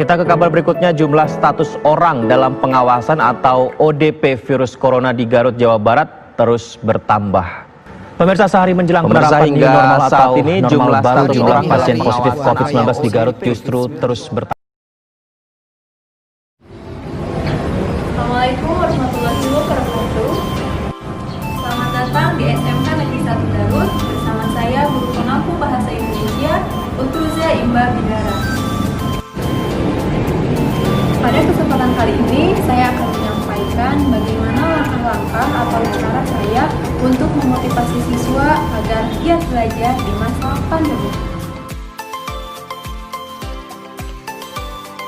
Kita ke kabar berikutnya, jumlah status orang dalam pengawasan atau ODP virus corona di Garut, Jawa Barat terus bertambah. Pemirsa, sehari menjelang penerapan new normal saat ini, jumlah pasien positif COVID-19 di Garut justru terus bertambah. Assalamualaikum warahmatullahi wabarakatuh. Selamat datang di SMK Negeri 1 Garut bersama saya guru pengampu bahasa Indonesia Utruza Imba Bidara. Pada kesempatan kali ini saya akan menyampaikan bagaimana langkah-langkah atau cara saya untuk memotivasi siswa agar giat belajar di masa pandemi.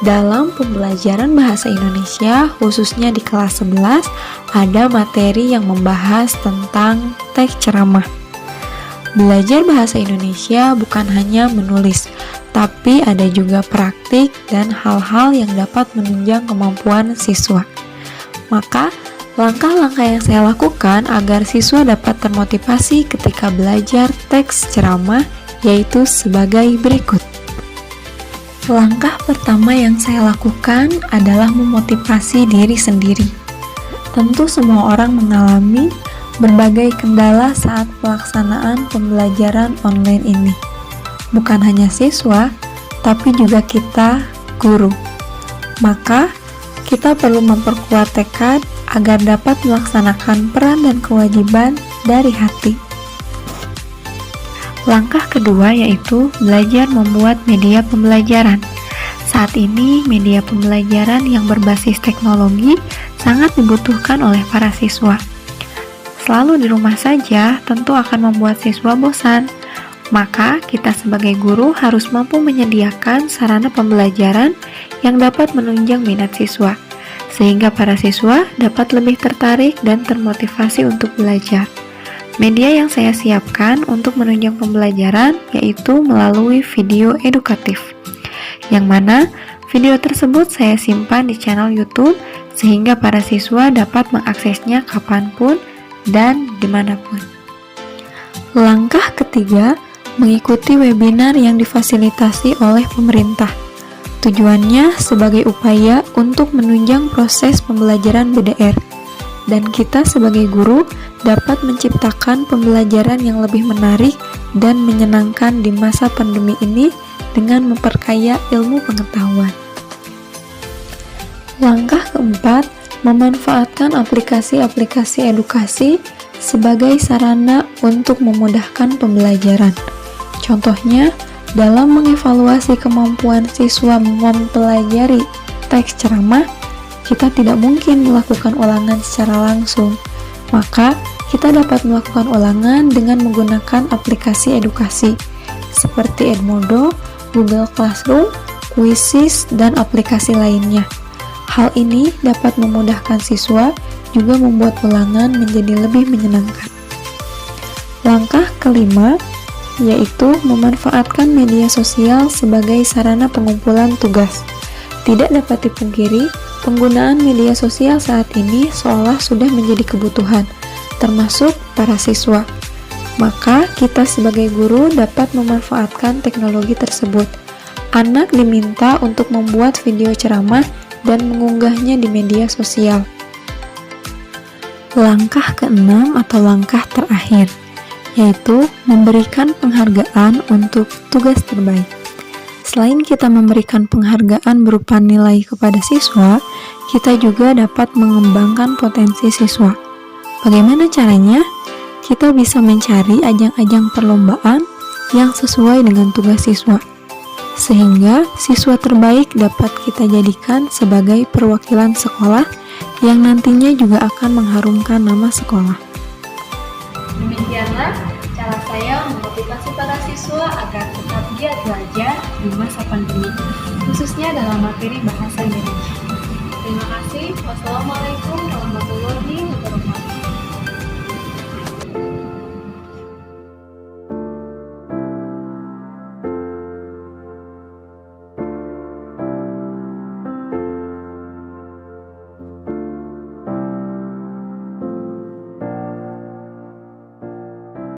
Dalam pembelajaran bahasa Indonesia, khususnya di kelas 11, ada materi yang membahas tentang teks ceramah. Belajar bahasa Indonesia bukan hanya menulis, tapi ada juga praktik dan hal-hal yang dapat menunjang kemampuan siswa. Maka, langkah-langkah yang saya lakukan agar siswa dapat termotivasi ketika belajar teks ceramah yaitu sebagai berikut. Langkah pertama yang saya lakukan adalah memotivasi diri sendiri. Tentu semua orang mengalami berbagai kendala saat pelaksanaan pembelajaran online ini. Bukan hanya siswa, tapi juga kita, guru. Maka, kita perlu memperkuat tekad agar dapat melaksanakan peran dan kewajiban dari hati. Langkah kedua yaitu belajar membuat media pembelajaran. Saat ini, media pembelajaran yang berbasis teknologi sangat dibutuhkan oleh para siswa. Selalu di rumah saja tentu akan membuat siswa bosan. Maka, kita sebagai guru harus mampu menyediakan sarana pembelajaran yang dapat menunjang minat siswa, sehingga para siswa dapat lebih tertarik dan termotivasi untuk belajar. Media yang saya siapkan untuk menunjang pembelajaran yaitu melalui video edukatif, yang mana video tersebut saya simpan di channel YouTube sehingga para siswa dapat mengaksesnya kapanpun dan dimanapun. Langkah ketiga, mengikuti webinar yang difasilitasi oleh pemerintah. Tujuannya sebagai upaya untuk menunjang proses pembelajaran BDR, dan kita sebagai guru dapat menciptakan pembelajaran yang lebih menarik dan menyenangkan di masa pandemi ini dengan memperkaya ilmu pengetahuan. Langkah keempat, memanfaatkan aplikasi-aplikasi edukasi sebagai sarana untuk memudahkan pembelajaran. Contohnya, dalam mengevaluasi kemampuan siswa mempelajari teks ceramah, kita tidak mungkin melakukan ulangan secara langsung. Maka, kita dapat melakukan ulangan dengan menggunakan aplikasi edukasi seperti Edmodo, Google Classroom, Quizizz, dan aplikasi lainnya. Hal ini dapat memudahkan siswa juga membuat ulangan menjadi lebih menyenangkan. Langkah kelima yaitu memanfaatkan media sosial sebagai sarana pengumpulan tugas. Tidak dapat dipungkiri, penggunaan media sosial saat ini seolah sudah menjadi kebutuhan, termasuk para siswa. Maka, kita sebagai guru dapat memanfaatkan teknologi tersebut. Anak diminta untuk membuat video ceramah dan mengunggahnya di media sosial. Langkah keenam atau langkah terakhir, yaitu memberikan penghargaan untuk tugas terbaik. Selain kita memberikan penghargaan berupa nilai kepada siswa, kita juga dapat mengembangkan potensi siswa. Bagaimana caranya? Kita bisa mencari ajang-ajang perlombaan yang sesuai dengan tugas siswa, sehingga siswa terbaik dapat kita jadikan sebagai perwakilan sekolah yang nantinya juga akan mengharumkan nama sekolah. Demikianlah cara saya memotivasi para siswa agar tetap giat belajar di masa pandemi, khususnya dalam materi bahasa Indonesia. Terima kasih. Wassalamualaikum warahmatullahi wabarakatuh.